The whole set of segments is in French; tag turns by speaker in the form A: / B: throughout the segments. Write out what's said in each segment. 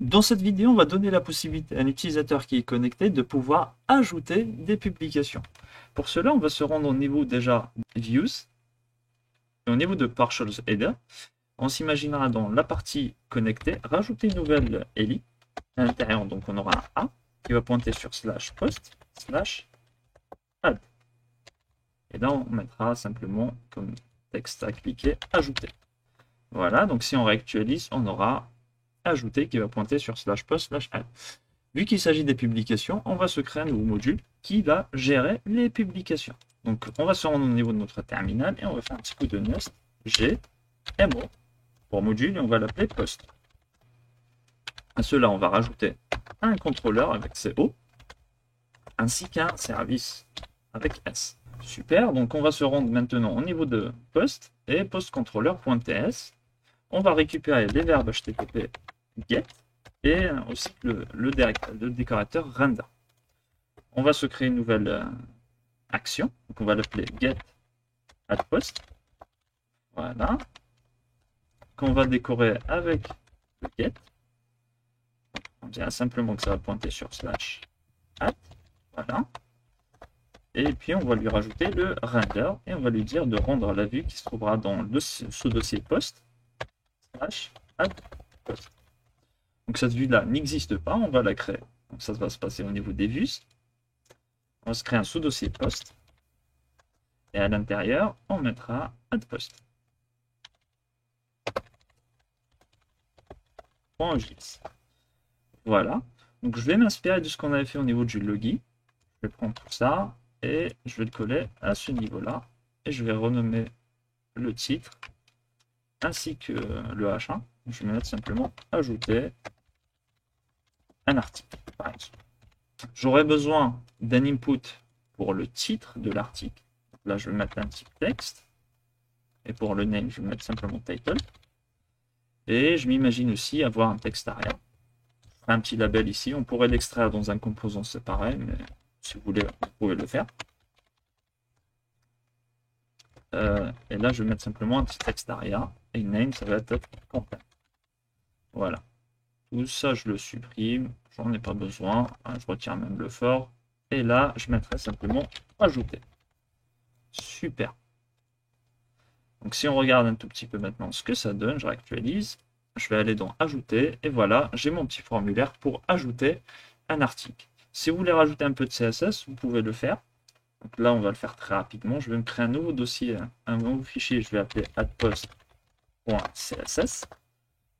A: Dans cette vidéo, on va donner la possibilité à un utilisateur qui est connecté de pouvoir ajouter des publications. Pour cela, on va se rendre au niveau déjà Views, et au niveau de Partials Header. On s'imaginera dans la partie connectée, rajouter une nouvelle ELI. À l'intérieur, donc on aura un A qui va pointer sur /post /add. Et là, on mettra simplement comme texte à cliquer ajouter. Voilà, donc si on réactualise, on aura ajouter qui va pointer sur /post/add. Vu qu'il s'agit des publications, on va se créer un nouveau module qui va gérer les publications. Donc on va se rendre au niveau de notre terminal et on va faire un petit coup de nest gmo pour module et on va l'appeler post. À cela, on va rajouter un contrôleur avec CO ainsi qu'un service avec S. Super, donc on va se rendre maintenant au niveau de post et postcontroller.ts. On va récupérer les verbes HTTP get et aussi le décorateur render. On va se créer une nouvelle action, donc on va l'appeler get add post. Voilà. Qu'on va décorer avec le get. On dira simplement que ça va pointer sur /add. Voilà. Et puis on va lui rajouter le render et on va lui dire de rendre la vue qui se trouvera dans le sous-dossier post /add post. Donc cette vue-là n'existe pas, on va la créer. Donc ça va se passer au niveau des vues. On va se créer un sous-dossier post. Et à l'intérieur, on mettra add post. .js. Voilà. Donc je vais m'inspirer de ce qu'on avait fait au niveau du login. Je vais prendre tout ça et je vais le coller à ce niveau-là. Et je vais renommer le titre ainsi que le H1. Je vais mettre simplement ajouter un article, par exemple. J'aurai besoin d'un input pour le titre de l'article. Là, je vais mettre un type texte. Et pour le name, je vais mettre simplement title. Et je m'imagine aussi avoir un texte arrière. Un petit label ici. On pourrait l'extraire dans un composant séparé, mais si vous voulez, vous pouvez le faire. Et là, je vais mettre simplement un petit texte arrière. Et name, ça va être content. Voilà. Tout ça, je le supprime. J'en ai pas besoin. Je retire même le for. Et là, je mettrai simplement ajouter. Super. Donc si on regarde un tout petit peu maintenant ce que ça donne, je réactualise. Je vais aller dans ajouter. Et voilà, j'ai mon petit formulaire pour ajouter un article. Si vous voulez rajouter un peu de CSS, vous pouvez le faire. Donc là, on va le faire très rapidement. Je vais me créer un nouveau dossier, un nouveau fichier. Je vais appeler addpost.css.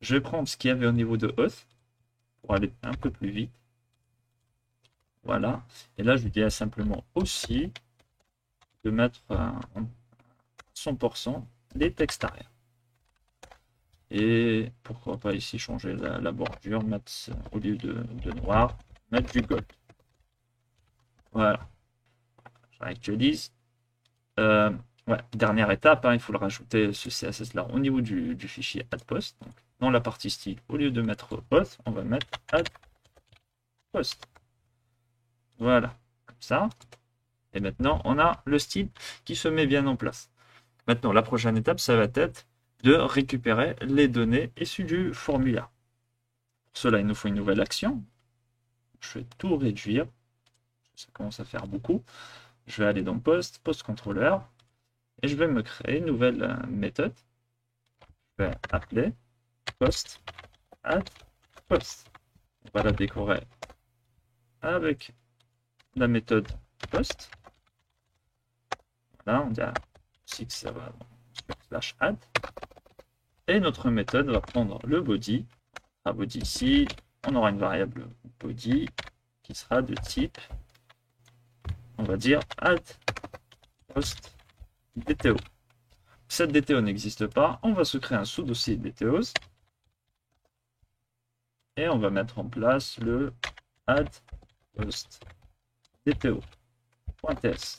A: Je vais prendre ce qu'il y avait au niveau de auth pour aller un peu plus vite. Voilà. Et là, je lui dis simplement aussi de mettre 100% les textes arrière. Et pourquoi pas ici changer la bordure, mettre au lieu de noir, mettre du gold. Voilà. Je réactualise. Ouais, dernière étape, il faut le rajouter ce CSS là au niveau du fichier addPost. Donc, dans la partie style, au lieu de mettre auth, on va mettre addPost. Voilà, comme ça. Et maintenant, on a le style qui se met bien en place. Maintenant, la prochaine étape, ça va être de récupérer les données issues du formulaire. Pour cela, il nous faut une nouvelle action. Je vais tout réduire. Ça commence à faire beaucoup. Je vais aller dans Post, PostController, et je vais me créer une nouvelle méthode. Je vais appeler Post add Post. On va la décorer avec la méthode Post. Voilà, on dit aussi que ça va sur /add. Et notre méthode va prendre le body. À body ici, on aura une variable body qui sera de type, on va dire add post DTO. Cette DTO n'existe pas, on va se créer un sous-dossier DTOs et on va mettre en place le add post DTO.ts.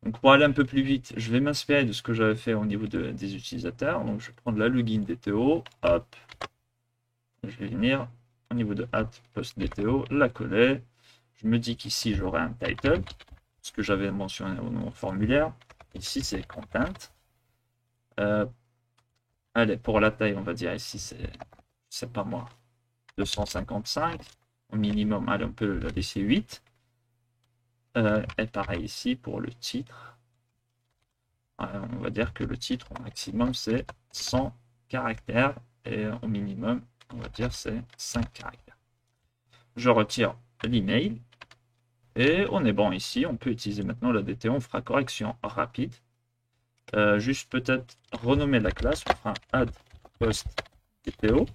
A: Donc pour aller un peu plus vite, je vais m'inspirer de ce que j'avais fait au niveau des utilisateurs. Donc je vais prendre la login DTO, hop, je vais venir au niveau de add post DTO, la coller. Je me dis qu'ici j'aurai un title, ce que j'avais mentionné dans mon formulaire. Ici c'est content. Allez, pour la taille, on va dire ici c'est c'est pas moi, 255. Au minimum, allez, on peut la laisser 8. Et pareil ici pour le titre. On va dire que le titre au maximum c'est 100 caractères et au minimum, on va dire c'est 5 caractères. Je retire l'email et on est bon ici. On peut utiliser maintenant la DTO. On fera correction rapide. Juste peut-être renommer la classe. On fera add post DTO.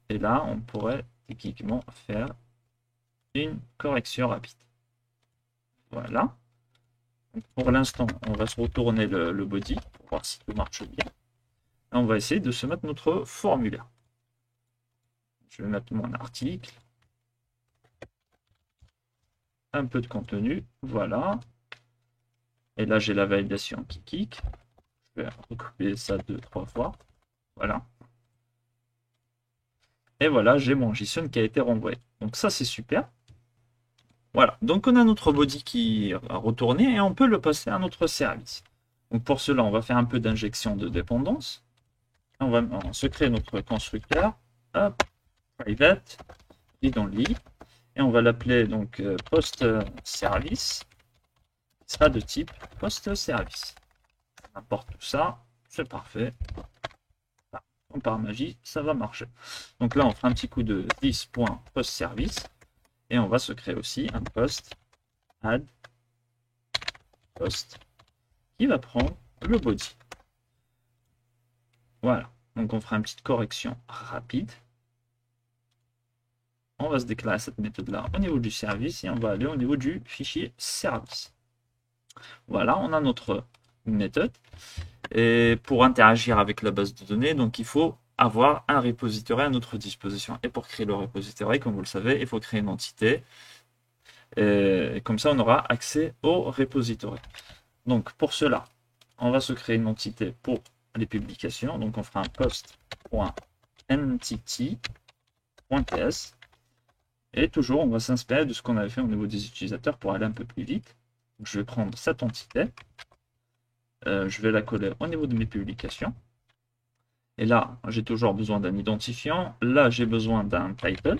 A: Et là, on pourrait techniquement faire une correction rapide. Voilà. Donc, pour l'instant, on va se retourner le body pour voir si tout marche bien. Et on va essayer de se mettre notre formulaire. Je vais mettre mon article. Un peu de contenu. Voilà. Et là, j'ai la validation qui kick. Je vais recopier ça 2-3 fois. Voilà. Et voilà, j'ai mon JSON qui a été renvoyé. Donc ça, c'est super. Voilà. Donc on a notre body qui a retourné et on peut le passer à notre service. Donc pour cela, on va faire un peu d'injection de dépendance. On va se créer notre constructeur. Hop, private, read-only. Et on va l'appeler donc post service. Il sera de type post service. On importe tout ça, c'est parfait. Comme par magie, ça va marcher. Donc là, on fera un petit coup de this.postService et on va se créer aussi un post add post qui va prendre le body. Voilà. Donc on fera une petite correction rapide. On va se déclarer cette méthode-là au niveau du service et on va aller au niveau du fichier service. Voilà, on a notre méthode. Et pour interagir avec la base de données, donc il faut avoir un repository à notre disposition. Et pour créer le repository, comme vous le savez, il faut créer une entité. Et comme ça, on aura accès au repository. Donc pour cela, on va se créer une entité pour les publications. Donc on fera un post.entity.ts. Et toujours, on va s'inspirer de ce qu'on avait fait au niveau des utilisateurs pour aller un peu plus vite. Donc, je vais prendre cette entité. Je vais la coller au niveau de mes publications. Et là, j'ai toujours besoin d'un identifiant. Là, j'ai besoin d'un title.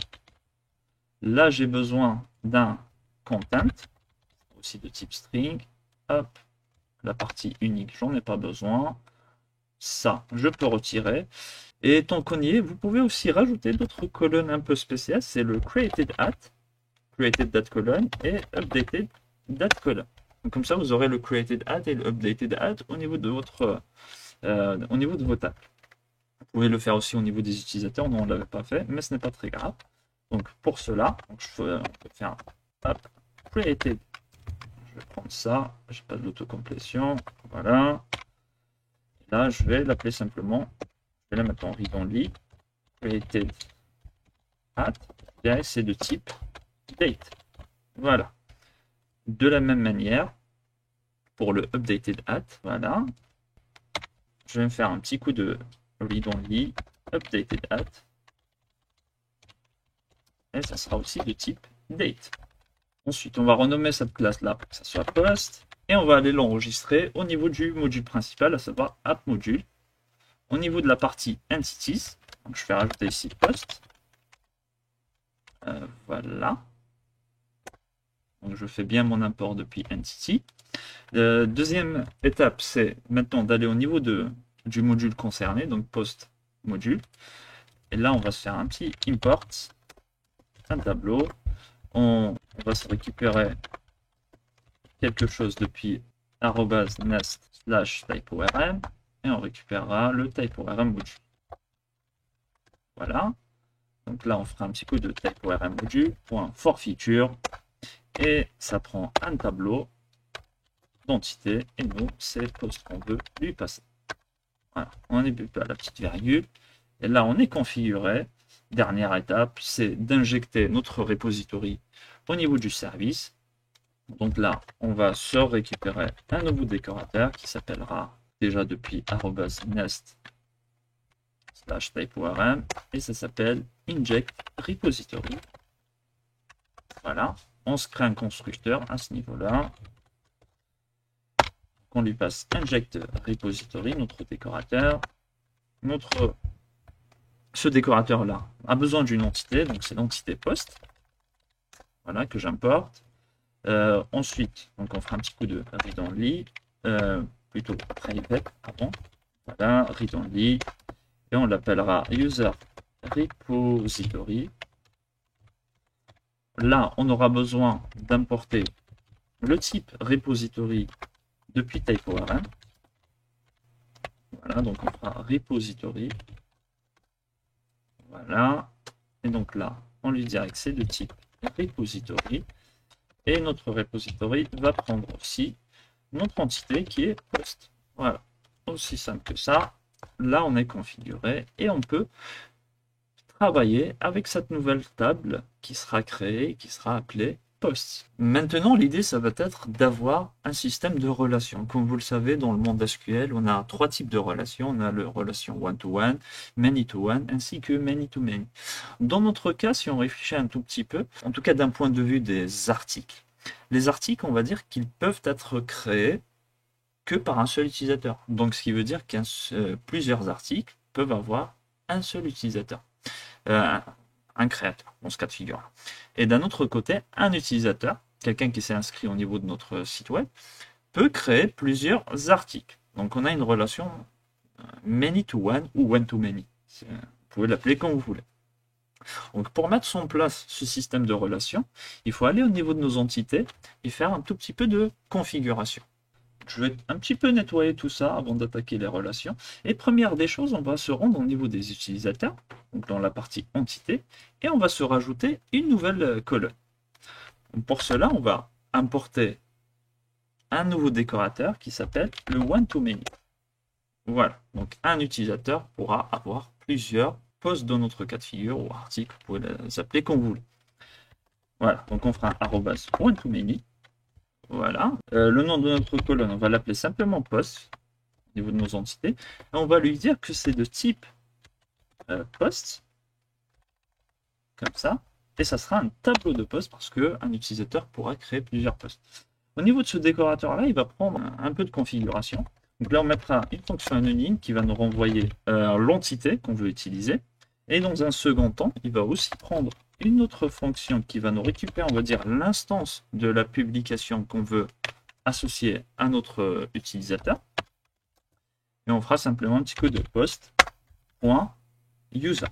A: Là, j'ai besoin d'un content, aussi de type string. Hop, la partie unique, j'en ai pas besoin. Ça, je peux retirer. Et tant qu'on y est, vous pouvez aussi rajouter d'autres colonnes un peu spéciales. C'est le created at, created colon et updated colon. Donc, comme ça, vous aurez le created at et le updated at au niveau de votre vos tables. Vous pouvez le faire aussi au niveau des utilisateurs. Non, on ne l'avait pas fait, mais ce n'est pas très grave. Donc pour cela, on peut faire hop, created. Je vais prendre ça. J'ai pas de l'autocomplétion. Voilà. Là, je vais l'appeler simplement. Je vais la mettre en read-only. Created at. Et c'est de type date. Voilà. De la même manière, pour le updated at, voilà. Je vais me faire un petit coup de read-only, updated at. Et ça sera aussi de type date. Ensuite, on va renommer cette classe-là pour que ça soit post. Et on va aller l'enregistrer au niveau du module principal, à savoir app module. Au niveau de la partie entities, donc je vais rajouter ici post. Voilà. Donc je fais bien mon import depuis entity. Deuxième étape, c'est maintenant d'aller au niveau du module concerné, donc post module. Et là, on va se faire un petit import, un tableau. On va se récupérer quelque chose depuis @nest/typeorm et on récupérera le typeorm module. Voilà. Donc là, on fera un petit coup de typeorm module.forFeature et ça prend un tableau d'entité et nous, c'est post qu'on veut lui passer. Voilà. On n'est plus à la petite virgule. Et là, on est configuré. Dernière étape, c'est d'injecter notre repository au niveau du service. Donc là, on va se récupérer un nouveau décorateur qui s'appellera déjà depuis @nest/typeorm et ça s'appelle inject repository. Voilà, on se crée un constructeur à ce niveau-là. On lui passe inject repository, notre décorateur, notre ce décorateur-là a besoin d'une entité, donc c'est l'entité post, voilà, que j'importe. Ensuite, donc on fera un petit coup de read only, plutôt private, pardon. Voilà, read only, et on l'appellera user repository. Là, on aura besoin d'importer le type repository depuis TypeORM. Voilà, donc on fera repository. Voilà. Et donc là, on lui dira que c'est de type repository. Et notre repository va prendre aussi notre entité qui est post. Voilà. Aussi simple que ça. Là, on est configuré et on peut travailler avec cette nouvelle table qui sera créée, qui sera appelée post. Maintenant, l'idée, ça va être d'avoir un système de relations. Comme vous le savez, dans le monde SQL, on a 3 types de relations. On a la relation one-to-one, many-to-one, ainsi que many-to-many. Dans notre cas, si on réfléchit un tout petit peu, en tout cas d'un point de vue des articles, les articles, on va dire qu'ils peuvent être créés que par un seul utilisateur. Donc, ce qui veut dire que plusieurs articles peuvent avoir un seul utilisateur. Un créateur, dans ce cas de figure-là. Et d'un autre côté, un utilisateur, quelqu'un qui s'est inscrit au niveau de notre site web, peut créer plusieurs articles. Donc on a une relation many to one ou one to many. Vous pouvez l'appeler comme vous voulez. Donc pour mettre en place ce système de relations, il faut aller au niveau de nos entités et faire un tout petit peu de configuration. Je vais un petit peu nettoyer tout ça avant d'attaquer les relations. Et première des choses, on va se rendre au niveau des utilisateurs, donc dans la partie entité, et on va se rajouter une nouvelle colonne. Donc pour cela, on va importer un nouveau décorateur qui s'appelle le one-to-many. Voilà, donc un utilisateur pourra avoir plusieurs posts dans notre cas de figure ou articles, vous pouvez les appeler comme vous voulez. Voilà, donc on fera un arrobas one-to-many. Voilà. Le nom de notre colonne, on va l'appeler simplement post au niveau de nos entités. Et on va lui dire que c'est de type post, comme ça. Et ça sera un tableau de post parce qu'un utilisateur pourra créer plusieurs posts. Au niveau de ce décorateur-là, il va prendre un peu de configuration. Donc là, on mettra une fonction anonyme qui va nous renvoyer l'entité qu'on veut utiliser. Et dans un second temps, il va aussi prendre une autre fonction qui va nous récupérer, on va dire, l'instance de la publication qu'on veut associer à notre utilisateur. Et on fera simplement un petit coup de post.user.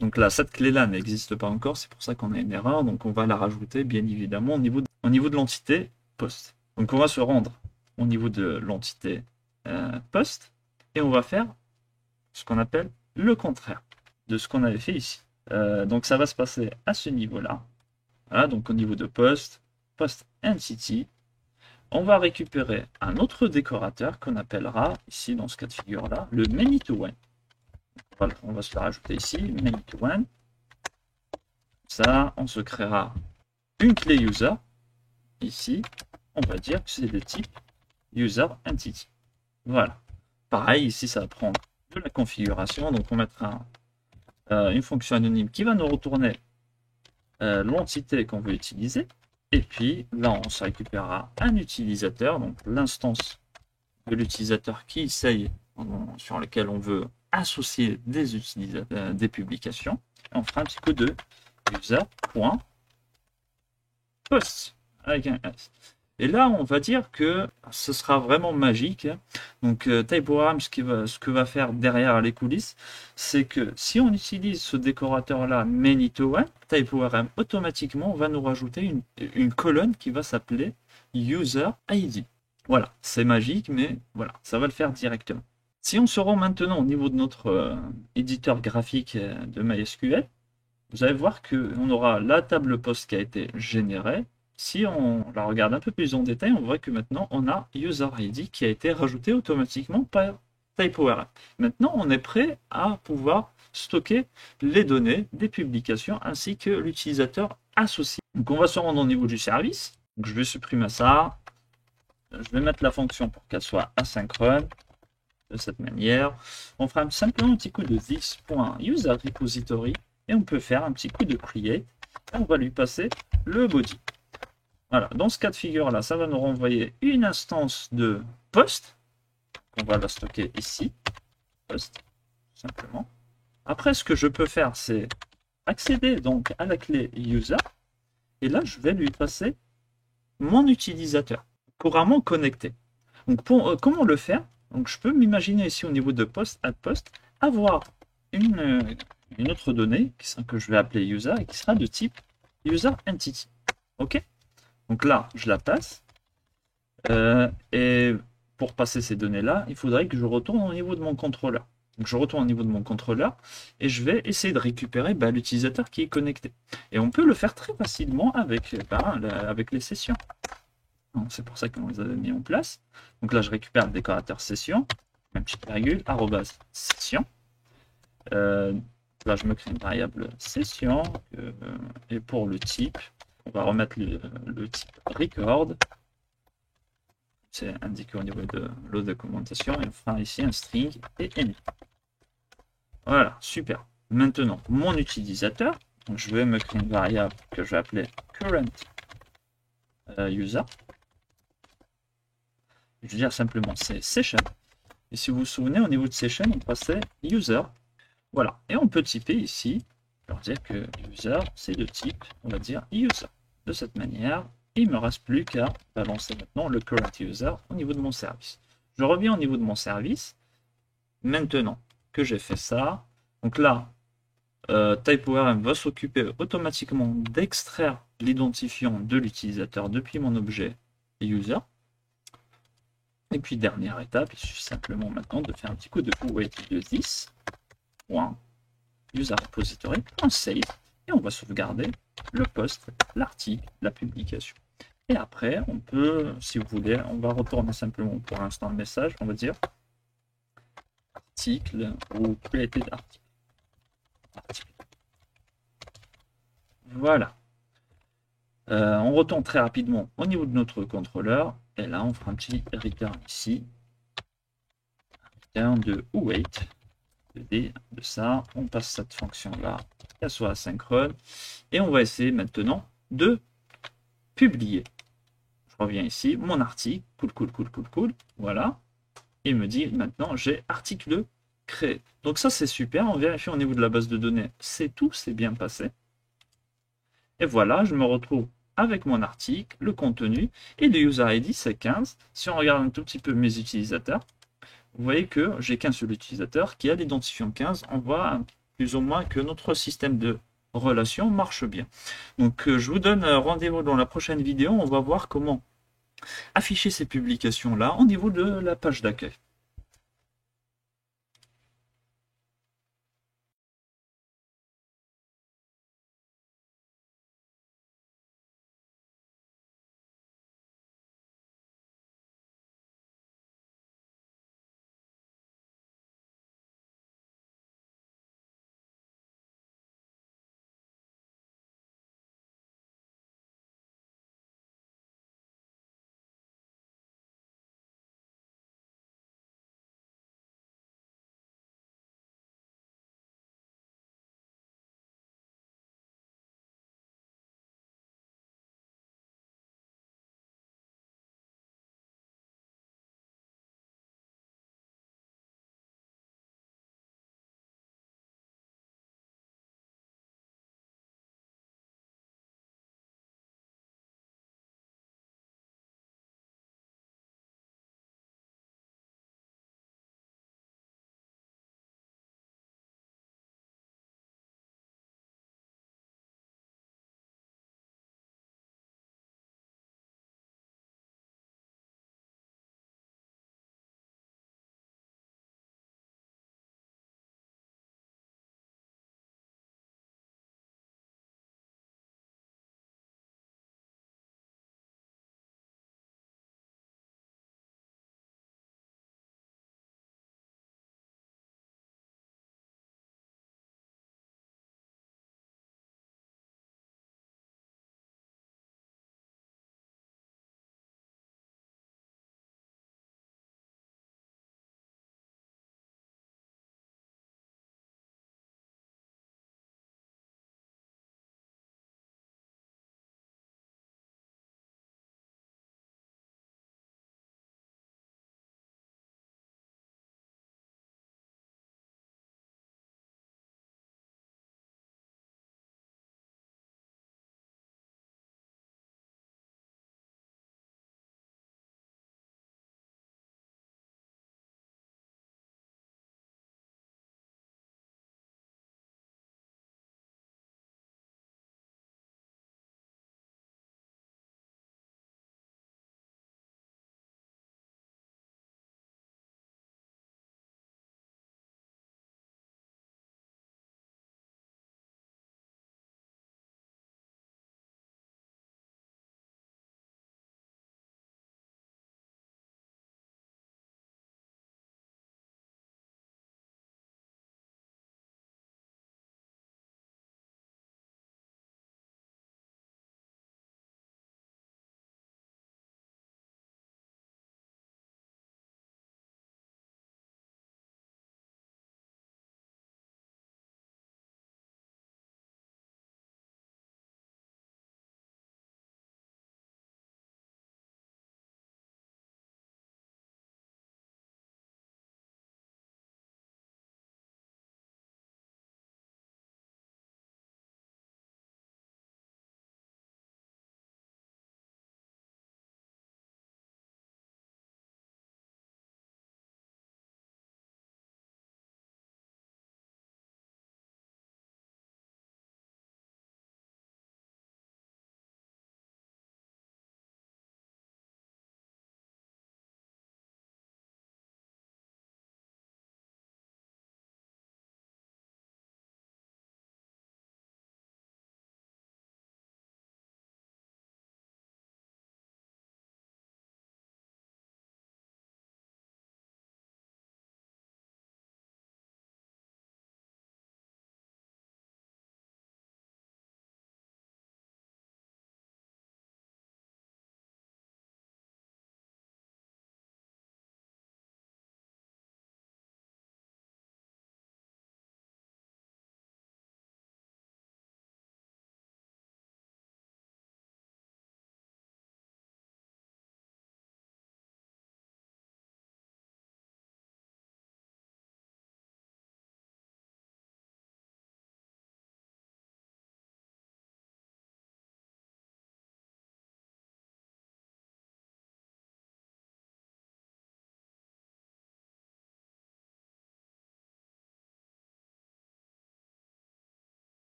A: Donc là, cette clé-là n'existe pas encore, c'est pour ça qu'on a une erreur. Donc on va la rajouter, bien évidemment, au niveau de l'entité post. Donc on va se rendre au niveau de l'entité post et on va faire ce qu'on appelle le contraire de ce qu'on avait fait ici. Donc ça va se passer à ce niveau-là. Voilà, donc au niveau de post entity, on va récupérer un autre décorateur qu'on appellera ici dans ce cas de figure-là le many-to-one. Voilà, on va se le rajouter ici, many-to-one. Ça, on se créera une clé user. Ici, on va dire que c'est de type user entity. Voilà. Pareil, ici, ça va prendre de la configuration. Donc, on mettra une fonction anonyme qui va nous retourner l'entité qu'on veut utiliser. Et puis, là, on se récupérera un utilisateur, donc l'instance de l'utilisateur qui essaye, sur lequel on veut associer des utilisateurs, des publications. Et on fera un petit coup de user.post avec un S. Et là, on va dire que ce sera vraiment magique. Donc, TypeORM, ce que va faire derrière les coulisses, c'est que si on utilise ce décorateur-là, many-to-one, TypeORM, automatiquement, va nous rajouter une colonne qui va s'appeler user ID. Voilà, c'est magique, mais voilà, ça va le faire directement. Si on se rend maintenant au niveau de notre éditeur graphique de MySQL, vous allez voir qu'on aura la table post qui a été générée. Si on la regarde un peu plus en détail, on voit que maintenant on a user ID qui a été rajouté automatiquement par TypeORM. Maintenant, on est prêt à pouvoir stocker les données des publications ainsi que l'utilisateur associé. Donc on va se rendre au niveau du service. Donc, je vais supprimer ça. Je vais mettre la fonction pour qu'elle soit asynchrone. De cette manière, on fera simplement un petit coup de this.userRepository et on peut faire un petit coup de create et on va lui passer le body. Voilà, dans ce cas de figure là, ça va nous renvoyer une instance de post. On va la stocker ici, post, simplement. Après, ce que je peux faire, c'est accéder donc à la clé user. Et là, je vais lui passer mon utilisateur couramment connecté. Donc, comment le faire? Donc, je peux m'imaginer ici au niveau de post, add post, avoir une autre donnée que je vais appeler user et qui sera de type user entity. OK? Donc là, je la passe. Et pour passer ces données-là, il faudrait que je retourne au niveau de mon contrôleur. Donc je retourne au niveau de mon contrôleur et je vais essayer de récupérer l'utilisateur qui est connecté. Et on peut le faire très facilement avec, avec les sessions. C'est pour ça qu'on les avait mis en place. Donc là, je récupère le décorateur session, même petite virgule, arrobase session. Là, je me crée une variable session. Et pour le type, on va remettre le type record. C'est indiqué au niveau de la documentation. Et on fera ici un string et any. Voilà, super. Maintenant, mon utilisateur. Donc, je vais me créer une variable que je vais appeler current user. Je veux dire simplement c'est session. Et si vous vous souvenez, au niveau de session, on passait user. Voilà. Et on peut typer ici, leur dire que user, c'est de type, on va dire user. De cette manière, il ne me reste plus qu'à balancer maintenant le current user au niveau de mon service. Je reviens au niveau de mon service. Maintenant que j'ai fait ça, donc là, TypeORM va s'occuper automatiquement d'extraire l'identifiant de l'utilisateur depuis mon objet user. Et puis dernière étape, il suffit simplement maintenant de faire un petit coup de await de this user repository.save et on va sauvegarder le post, l'article, la publication. Et après, on peut, si vous voulez, on va retourner simplement pour l'instant le message, on va dire article ou created article. Voilà. On retourne très rapidement au niveau de notre contrôleur. Et là, on fera un petit return ici. Return de await. De ça, on passe cette fonction-là, qu'elle soit asynchrone. Et on va essayer maintenant de publier. Je reviens ici, mon article, cool. Voilà. Il me dit maintenant, j'ai article créé. Donc ça, c'est super. On vérifie au niveau de la base de données. C'est tout, c'est bien passé. Et voilà, je me retrouve avec mon article, le contenu, et le user ID, c'est 15. Si on regarde un tout petit peu mes utilisateurs, vous voyez que j'ai qu'un seul utilisateur qui a l'identifiant 15. On voit plus ou moins que notre système de relation marche bien. Donc, je vous donne rendez-vous dans la prochaine vidéo. On va voir comment afficher ces publications-là au niveau de la page d'accueil.